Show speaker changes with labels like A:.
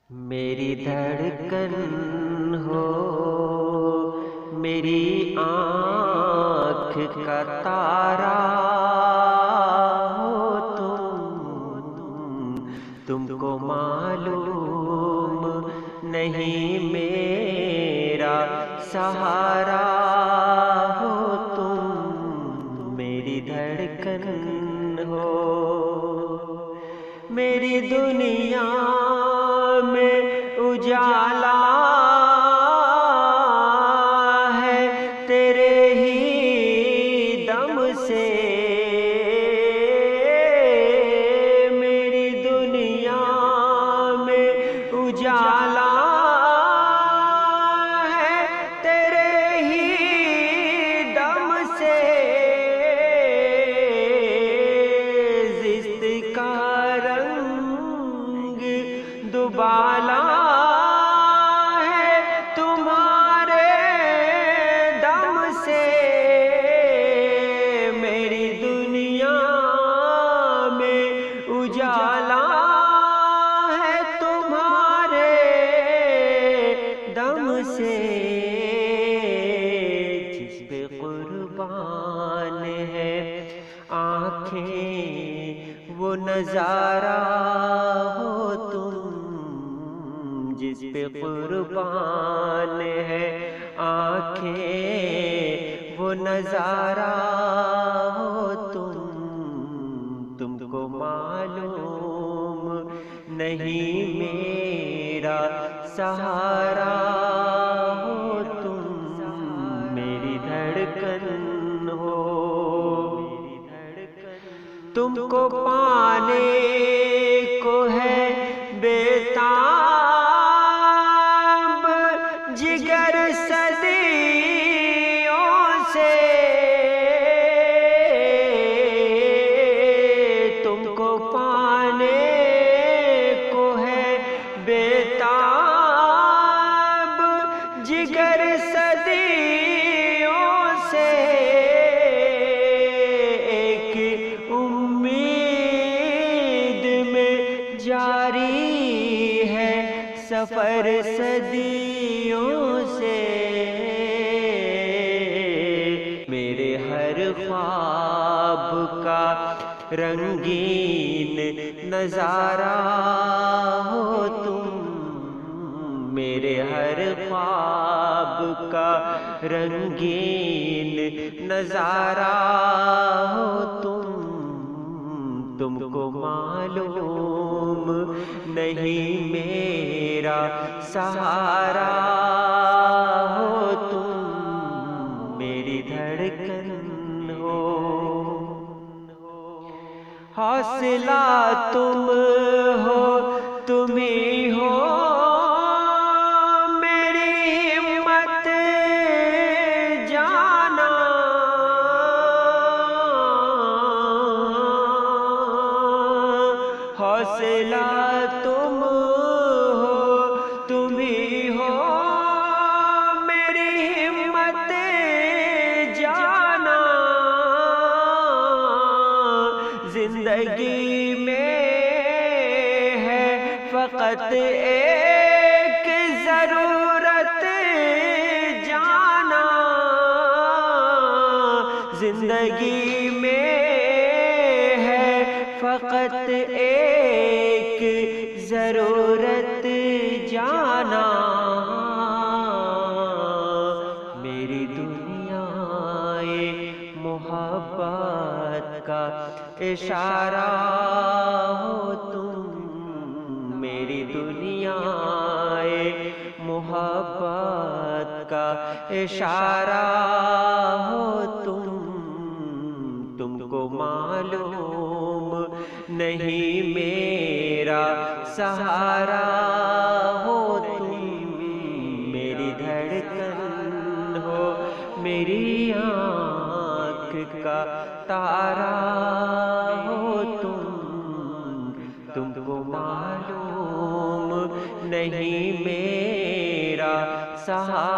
A: میری دھڑکن ہو، میری آنکھ کا تارا ہو تم کو معلوم نہیں میرا سہارا ہو تم، میری دھڑکن ہو۔ میری دنیا میں اجالا ہے تیرے ہی دم سے، میری دنیا میں اجالا ہے تیرے ہی دم سے، زشت کا رنگ دوبالا ہے تمہارے دم سے، میری دنیا میں اجالا ہے تمہارے دم سے، جس پہ قربان ہے آنکھیں وہ نظارہ ہو تم، جس پہ قربان ہے آنکھیں وہ نظارہ ہو تم کو معلوم نہیں میرا سہارا ہو تم، میری دھڑکن ہو۔ تم کو پانے کو ہے بیتاب جگر صدیوں سے، تم کو پانے کو ہے بیتاب جگر صدیوں سے، ایک امید میں جاری ہے سفر صدیوں سے، میرے ہر خواب کا رنگین نظارہ ہو تم، میرے ہر خواب کا رنگین نظارہ ہو تم کو معلوم نہیں میرا سہارا ہو تم، میری دھڑکن ہو۔ حوصلہ تم ہو، تم ہی ہو میری ہمت جانا، حوصلہ تم ہو، تم ہی ہو میری ہمت جانا، زندگی میں ہے فقط ایک ضرورت جانا، زندگی میں ہے فقط ایک ضرورت جانا، میری دنیا محبت کا اشارہ ہو تم، میری دنیا محبت کا اشارہ ہو تم کو معلوم نہیں میرا سہارا ہو تم، میری دھڑکن ہو، میری آنکھ کا تارا ہو تم کو معلوم نہیں میرا سہارا